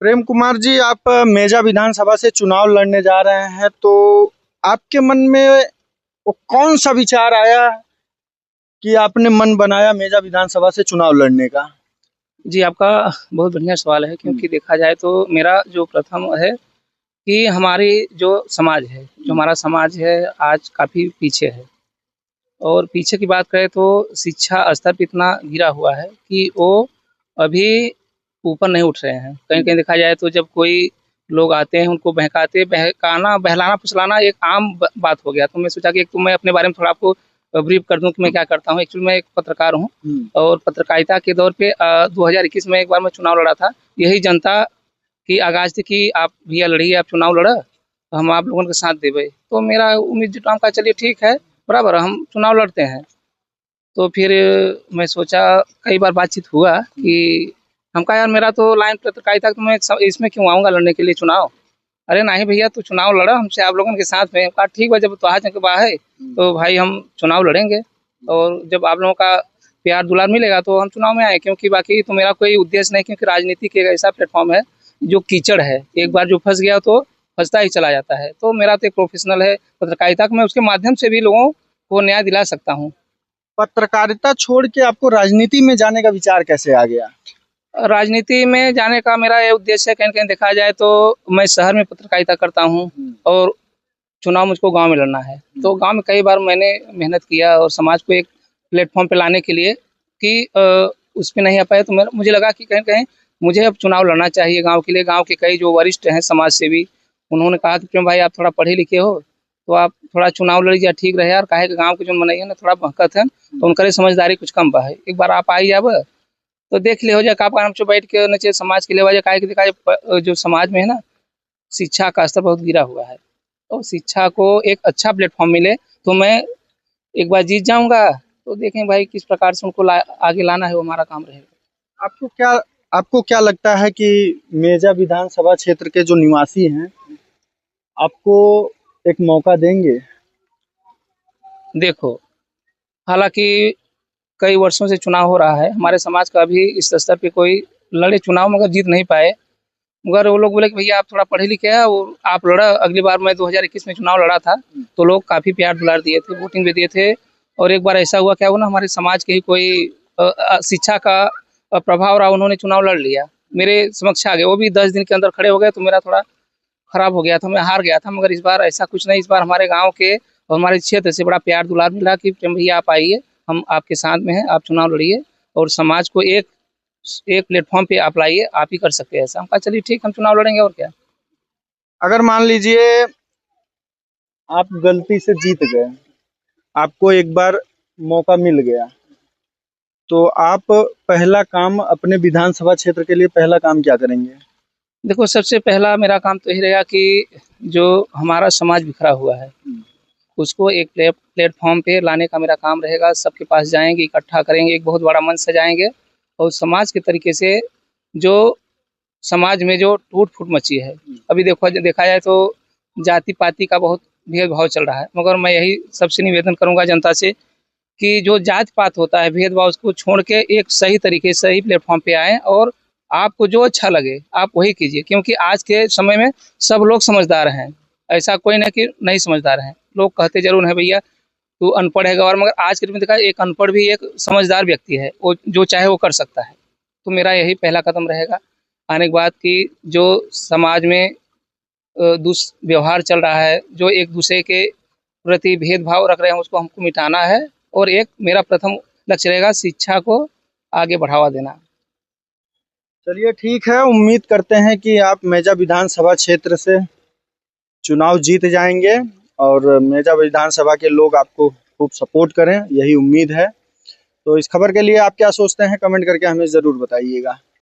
प्रेम कुमार जी, आप मेजा विधानसभा से चुनाव लड़ने जा रहे हैं, तो आपके मन में वो कौन सा विचार आया कि आपने मन बनाया मेजा विधानसभा से चुनाव लड़ने का? जी, आपका बहुत बढ़िया सवाल है हम्म। क्योंकि देखा जाए तो मेरा जो प्रथम है कि हमारी जो समाज है, जो हमारा समाज है आज काफ़ी पीछे है। और पीछे की बात करें तो शिक्षा स्तर पे इतना गिरा हुआ है कि वो अभी ऊपर नहीं उठ रहे हैं। कहीं-कहीं देखा जाए तो जब कोई लोग आते हैं उनको बहकाना, बहलाना-फुसलाना एक आम ब बात हो गया। तो मैं सोचा कि एक तो मैं अपने बारे में थोड़ा आपको ब्रीफ़ कर दूँ कि मैं क्या करता हूँ। एक्चुअली मैं एक पत्रकार हूँ हम्म। और पत्रकारिता के दौर पे 2021 में एक बार मैं चुनाव लड़ा था। यही जनता की आगाज़ थी कि आप भैया लड़िए, आप चुनाव लड़ा, तो हम आप लोगन के साथ देबै। तो मेरा उम्मीद जुटाऊँ कहा चलिए ठीक है, बराबर हम चुनाव लड़ते हैं। तो फिर मैं सोचा कई बार बातचीत हुआ कि हम कहा यार मेरा तो लाइन पत्रकारिता तो मैं इसमें क्यों आऊँगा लड़ने के लिए चुनाव। अरे नहीं भैया तू चुनाव लड़ा हमसे आप लोगों के साथ में। कहा ठीक है जब तोहार के बा है तो भाई हम चुनाव लड़ेंगे और जब आप लोगों का प्यार दुलार मिलेगा तो हम चुनाव में आए, क्योंकि बाकी तो मेरा कोई उद्देश्य नहीं, क्योंकि राजनीति एक ऐसा प्लेटफॉर्म है जो कीचड़ है, एक बार जो फंस गया तो फंसता ही चला जाता है। तो मेरा तो एक प्रोफेशनल है पत्रकारिता का, मैं उसके माध्यम से भी लोगों को न्याय दिला सकता हूँ। पत्रकारिता छोड़ के आपको राजनीति में जाने का विचार कैसे आ गया? राजनीति में जाने का मेरा ये उद्देश्य है, कहीं-कहीं देखा जाए तो मैं शहर में पत्रकारिता करता हूँ और चुनाव मुझको गाँव में लड़ना है। तो गाँव में कई बार मैंने मेहनत किया और समाज को एक प्लेटफ़ॉर्म पे लाने के लिए कि उस पे नहीं आ पाए, तो मुझे लगा कि कहीं-कहीं मुझे अब चुनाव लड़ना चाहिए गाँव के लिए। गाँव के कई जो वरिष्ठ हैं समाज सेवी, उन्होंने कहा कि प्रेम भाई आप थोड़ा पढ़े लिखे हो, तो आप थोड़ा चुनाव लड़ लीजिए ठीक रहे यार, काहे कि गाँव के जो मनई है ना थोड़ा बहकत है, तो उनकरे समझदारी कुछ कम बा है। एक बार आप आई जाब तो देख लिहो जा का आराम से बैठ के नीचे समाज के लिए वजह काहे कि देखा जाए जो समाज में है ना शिक्षा का स्तर बहुत गिरा हुआ है। तो शिक्षा को एक अच्छा प्लेटफ़ॉर्म मिले तो मैं एक बार जीत जाऊँगा, तो देखें भाई किस प्रकार से उनको आगे लाना है वो हमारा काम रहेगा। आपको क्या आपको क्या लगता है कि मेजा विधानसभा क्षेत्र के जो निवासी हैं, आपको एक मौका देंगे? देखो, हालाँकि कई वर्षों से चुनाव हो रहा है, हमारे समाज का अभी इस स्तर पे कोई लड़े चुनाव मगर जीत नहीं पाए। मगर वो लोग बोले कि भैया आप थोड़ा पढ़े लिखे हैं और आप लड़ा। अगली बार मैं 2021 में चुनाव लड़ा था, तो लोग काफ़ी प्यार दुलार दिए थे, वोटिंग भी दिए थे। और एक बार ऐसा हुआ क्या हुआ ना, हमारे समाज के ही कोई शिक्षा का प्रभाव रहा, उन्होंने चुनाव लड़ लिया। मेरे समक्ष आ गए, वो भी 10 दिन के अंदर खड़े हो गए, तो मेरा थोड़ा खराब हो गया था, मैं हार गया था। मगर इस बार ऐसा कुछ नहीं, इस बार हमारे गाँव के और हमारे क्षेत्र से बड़ा प्यार दुलार मिला कि प्रेम भैया आप आइए, हम आपके साथ में हैं, आप चुनाव लड़िए और समाज को एक एक प्लेटफ़ॉर्म पे आप लाइए, आप ही कर सकते हैं ऐसा। हम कहा चलिए ठीक हम चुनाव लड़ेंगे और क्या। अगर मान लीजिए आप गलती से जीत गए, आपको एक बार मौका मिल गया, तो आप पहला काम अपने विधानसभा क्षेत्र के लिए पहला काम क्या करेंगे? देखो सबसे पहला मेरा काम तो यही रहेगा कि जो हमारा समाज बिखरा हुआ है, उसको एक प्लेटफ़ॉर्म पे लाने का मेरा काम रहेगा। सबके पास जाएँगे, इकट्ठा करेंगे, एक बहुत बड़ा मंच सजाएँगे और समाज के तरीके से जो समाज में जो टूट-फूट मची है, अभी देखा जाए तो जाति-पाति का बहुत भेदभाव चल रहा है। मगर मैं यही सबसे निवेदन करूँगा जनता से कि जो जात-पात होता है, भेदभाव उसको छोड़ के एक सही तरीके से सही प्लेटफ़ॉर्म पे आएँ और आपको जो अच्छा लगे, आप वही कीजिए। क्योंकि आज के समय में सब लोग समझदार हैं, ऐसा कोई नहीं कि नहीं समझदार हैं। लोग कहते ज़रूर हैं भैया तू अनपढ़ है गँवार, मगर आज के डेट में देखा एक अनपढ़ भी एक समझदार व्यक्ति है, वो जो चाहे वो कर सकता है। तो मेरा यही पहला कदम रहेगा, आने के बाद कि जो समाज में दुष्व्यवहार चल रहा है, जो एक-दूसरे के प्रति भेदभाव रख रहे हैं, उसको हमको मिटाना है और एक मेरा प्रथम लक्ष्य रहेगा शिक्षा को आगे बढ़ावा देना। चलिए ठीक है, उम्मीद करते हैं कि आप मेजा विधानसभा क्षेत्र से चुनाव जीत जाएंगे और मेजा विधानसभा के लोग आपको खूब सपोर्ट करें, यही उम्मीद है। तो इस खबर के लिए आप क्या सोचते हैं, कमेंट करके हमें ज़रूर बताइएगा।